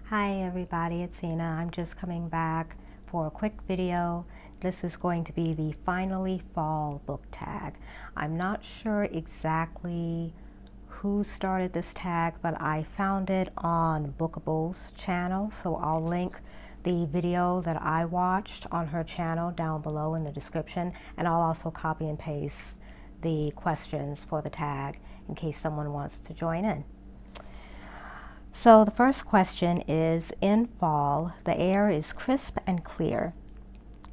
Hi everybody, it's Ina. I'm just coming back for a quick video. This is going to be the Finally Fall book tag. I'm not sure exactly who started this tag, but I found it on Boookables channel, so I'll link the video that I watched on her channel down below in the description, and I'll also copy and paste the questions for the tag in case someone wants to join in. So the first question is, in fall, the air is crisp and clear.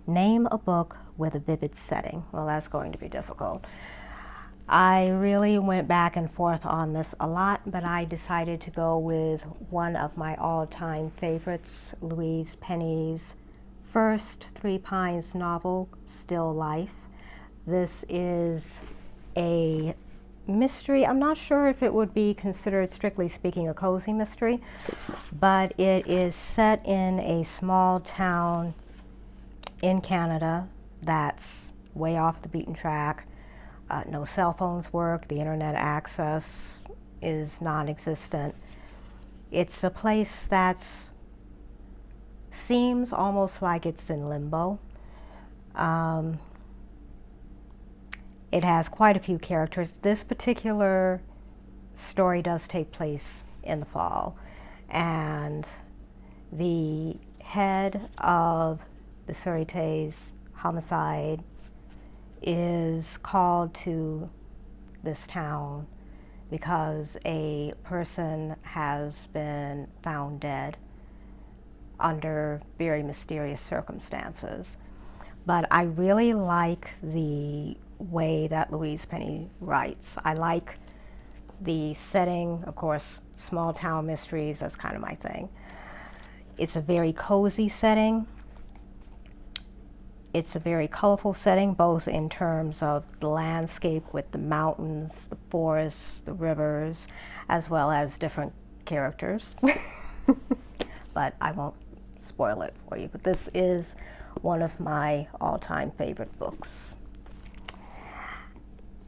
Name a book with a vivid setting. Well, that's going to be difficult. I really went back and forth on this a lot, but I decided to go with one of my all-time favorites, Louise Penny's first Three Pines novel, Still Life. This is a mystery. I'm not sure if it would be considered, strictly speaking, a cozy mystery, but it is set in a small town in Canada that's way off the beaten track. No cell phones work, the internet access is non-existent. It's a place that seems almost like it's in limbo. It has quite a few characters. This particular story does take place in the fall, and the head of the Sûreté's homicide is called to this town because a person has been found dead under very mysterious circumstances. But I really like the way that Louise Penny writes. I like the setting, of course, small town mysteries, that's kind of my thing. It's a very cozy setting. It's a very colorful setting, both in terms of the landscape with the mountains, the forests, the rivers, as well as different characters. But I won't spoil it for you. But this is one of my all-time favorite books.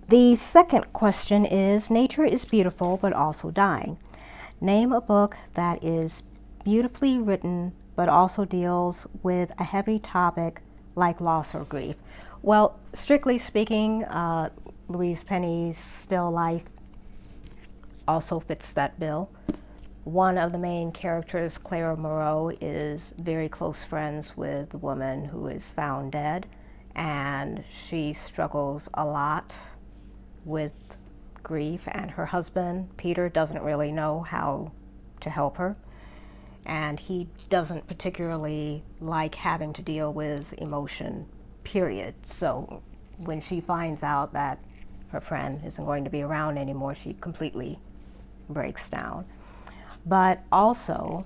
The second question is, nature is beautiful but also dying. Name a book that is beautifully written but also deals with a heavy topic like loss or grief. Well, strictly speaking, Louise Penny's Still Life also fits that bill. One of the main characters, Clara Moreau, is very close friends with the woman who is found dead, and she struggles a lot with grief, and her husband, Peter, doesn't really know how to help her, and he doesn't particularly like having to deal with emotion, period. So when she finds out that her friend isn't going to be around anymore, she completely breaks down. But also,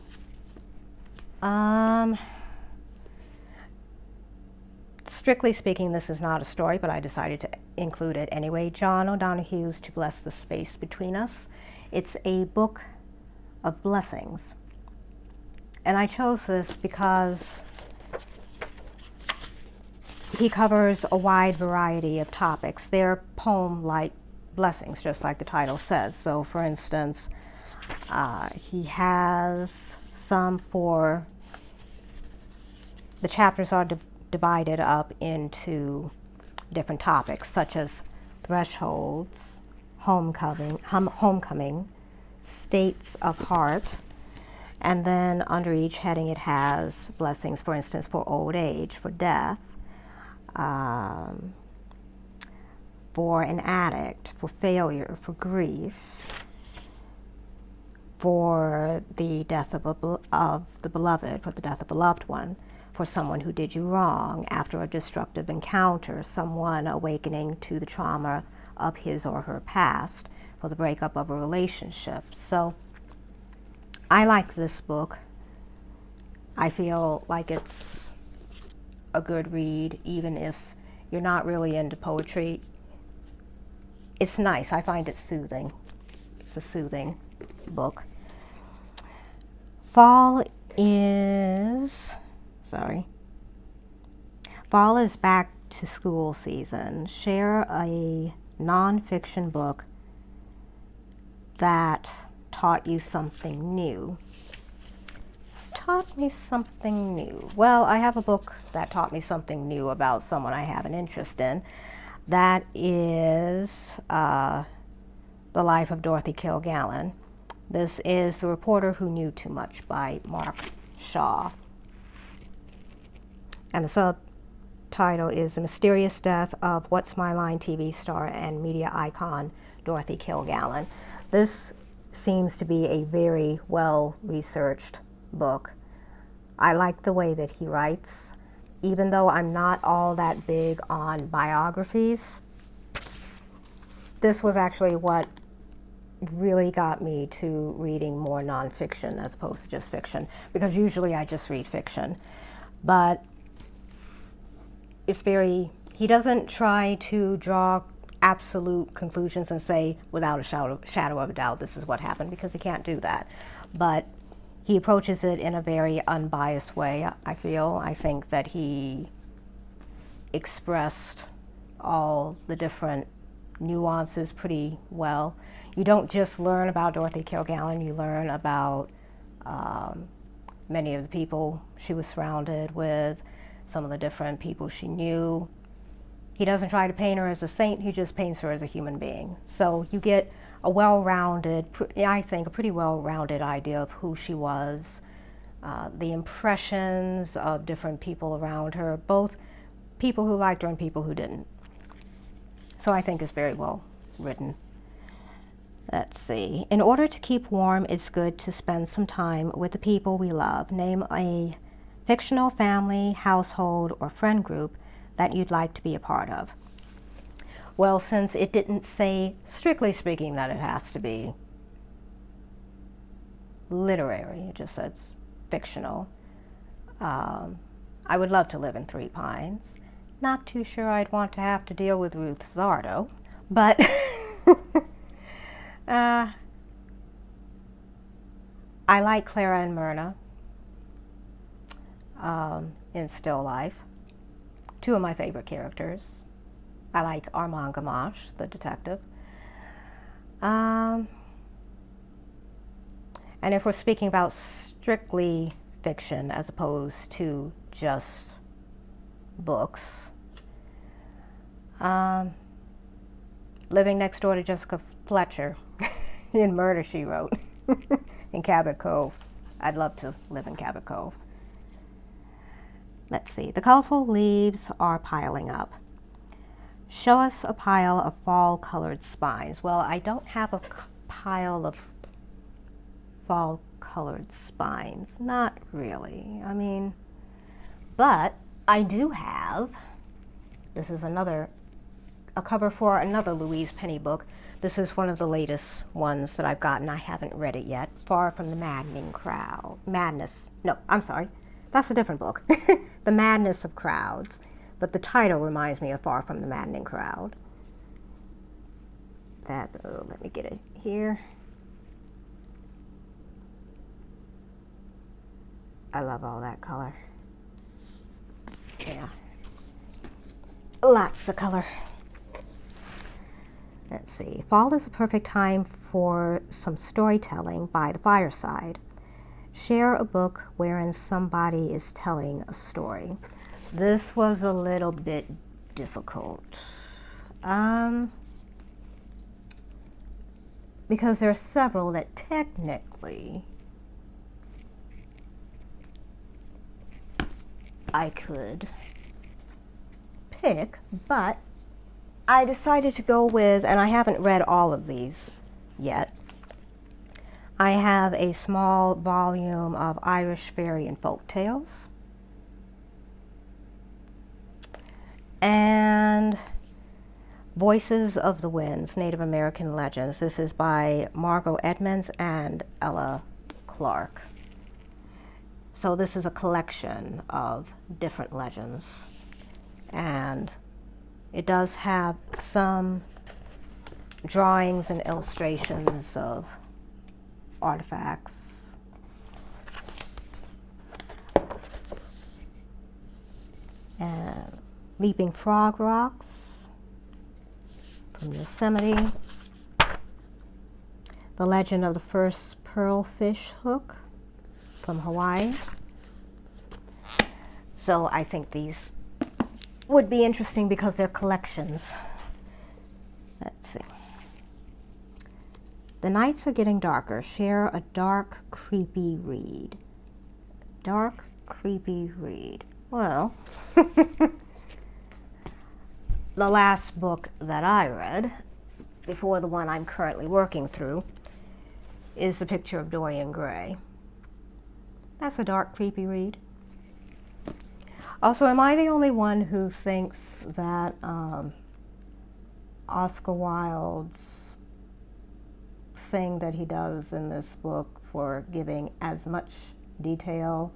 strictly speaking, this is not a story, but I decided to include it anyway. John O'Donohue's To Bless the Space Between Us. It's a book of blessings. And I chose this because he covers a wide variety of topics. They're poem-like blessings, just like the title says. So, for instance, he has some for, the chapters are divided up into different topics, such as thresholds, homecoming, states of heart, and then under each heading it has blessings, for instance, for old age, for death, for an addict, for failure, for grief, for the death of the beloved, for the death of a loved one, for someone who did you wrong after a destructive encounter, someone awakening to the trauma of his or her past, for the breakup of a relationship. So I like this book. I feel like it's a good read, even if you're not really into poetry. It's nice. I find it soothing. It's a soothing book. Fall is back to school season. Share a nonfiction book that taught you something new. taught me something new. Well, I have a book that taught me something new about someone I have an interest in. That is The Life of Dorothy Kilgallen. This is The Reporter Who Knew Too Much by Mark Shaw. And the subtitle is The Mysterious Death of What's My Line TV star and media icon Dorothy Kilgallen. This seems to be a very well-researched book. I like the way that he writes. Even though I'm not all that big on biographies, this was actually what really got me to reading more nonfiction as opposed to just fiction, because usually I just read fiction. But it's very, he doesn't try to draw absolute conclusions and say without a shadow of a doubt this is what happened, because he can't do that. But he approaches it in a very unbiased way, I feel. I think that he expressed all the different nuances pretty well. You don't just learn about Dorothy Kilgallen, you learn about many of the people she was surrounded with, some of the different people she knew. He doesn't try to paint her as a saint, he just paints her as a human being. So you get a well-rounded, I think a pretty well-rounded idea of who she was, the impressions of different people around her, both people who liked her and people who didn't. So I think it's very well written. Let's see. In order to keep warm, it's good to spend some time with the people we love. Name a fictional family, household, or friend group that you'd like to be a part of. Well, since it didn't say, strictly speaking, that it has to be literary, it just says fictional, I would love to live in Three Pines. Not too sure I'd want to have to deal with Ruth Zardo, but I like Clara and Myrna in Still Life. Two of my favorite characters. I like Armand Gamache, the detective. And if we're speaking about strictly fiction as opposed to just books, living next door to Jessica Fletcher in Murder, She Wrote in Cabot Cove. I'd love to live in Cabot Cove. Let's see. The colorful leaves are piling up. Show us a pile of fall-colored spines. Well, I don't have a pile of fall-colored spines. Not really. I mean, but I do have, this is a cover for another Louise Penny book. This is one of the latest ones that I've gotten. I haven't read it yet. Far from the Maddening Crowd. Madness. No, I'm sorry. That's a different book. The Madness of Crowds. But the title reminds me of Far from the Maddening Crowd. That's, oh, let me get it here. I love all that color. Yeah. Lots of color. Let's see. Fall is a perfect time for some storytelling by the fireside. Share a book wherein somebody is telling a story. This was a little bit difficult. Because there are several that technically I could pick, but I decided to go with, and I haven't read all of these yet, I have a small volume of Irish fairy and folk tales, and Voices of the Winds, Native American Legends. This is by Margot Edmonds and Ella Clark. So this is a collection of different legends, and it does have some drawings and illustrations of artifacts. And Leaping Frog Rocks from Yosemite. The Legend of the First Pearlfish Hook from Hawaii. So I think these would be interesting because they're collections. Let's see. The nights are getting darker. Share a dark, creepy read. Dark, creepy read. Well, the last book that I read, before the one I'm currently working through, is The Picture of Dorian Gray. That's a dark, creepy read. Also, am I the only one who thinks that Oscar Wilde's thing that he does in this book for giving as much detail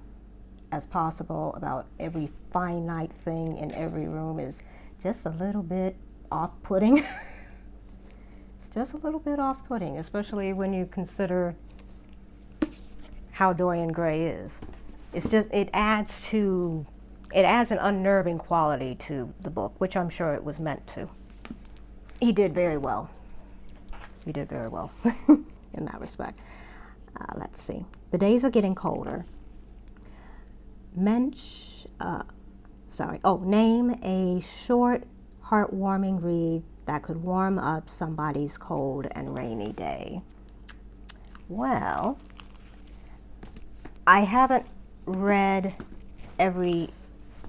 as possible about every finite thing in every room is just a little bit off-putting? It's just a little bit off-putting, especially when you consider how Dorian Gray is. It's just, it adds an unnerving quality to the book, which I'm sure it was meant to. He did very well. He did very well in that respect. Let's see. The days are getting colder. Name a short, heartwarming read that could warm up somebody's cold and rainy day. Well, I haven't read every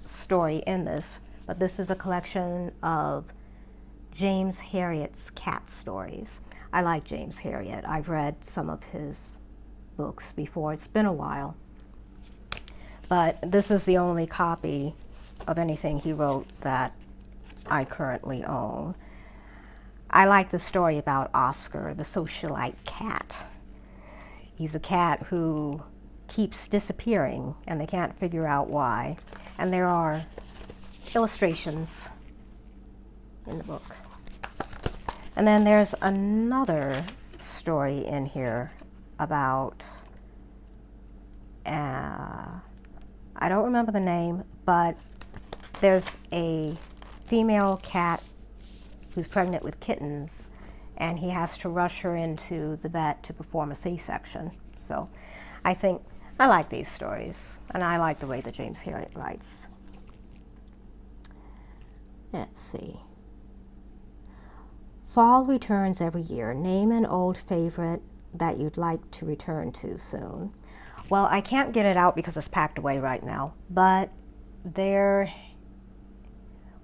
story in this, but this is a collection of James Herriot's cat stories. I like James Herriot. I've read some of his books before. It's been a while. But this is the only copy of anything he wrote that I currently own. I like the story about Oscar, the socialite cat. He's a cat who keeps disappearing, and they can't figure out why. And there are illustrations in the book. And then there's another story in here about, I don't remember the name, but there's a female cat who's pregnant with kittens, and he has to rush her into the vet to perform a C-section. So I like these stories, and I like the way that James Herriot writes. Let's see. Fall returns every year. Name an old favorite that you'd like to return to soon. Well, I can't get it out because it's packed away right now, but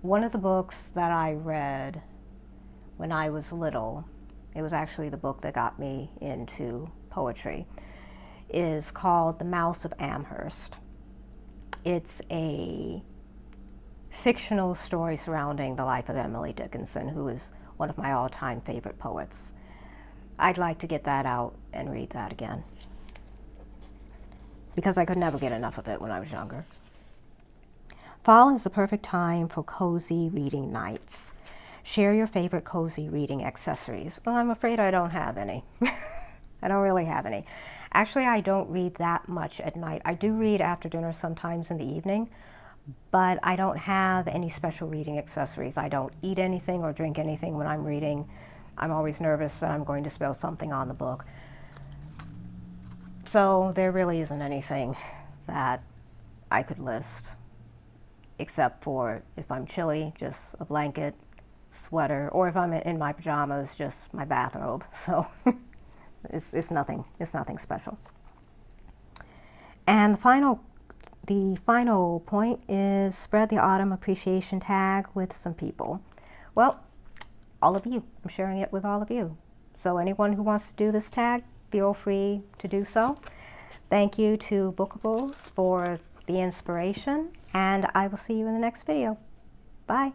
one of the books that I read when I was little, it was actually the book that got me into poetry, is called The Mouse of Amherst. It's a fictional story surrounding the life of Emily Dickinson, who is one of my all-time favorite poets. I'd like to get that out and read that again, because I could never get enough of it when I was younger. Fall is the perfect time for cozy reading nights. Share your favorite cozy reading accessories. Well, I'm afraid I don't have any. I don't really have any. Actually, I don't read that much at night. I do read after dinner sometimes in the evening, but I don't have any special reading accessories. I don't eat anything or drink anything when I'm reading. I'm always nervous that I'm going to spill something on the book. So there really isn't anything that I could list, except for if I'm chilly, just a blanket, sweater, or if I'm in my pajamas, just my bathrobe. So it's nothing special. And the final point is spread the autumn appreciation tag with some people. Well, all of you. I'm sharing it with all of you. So anyone who wants to do this tag, feel free to do so. Thank you to Boookables for the inspiration, and I will see you in the next video. Bye.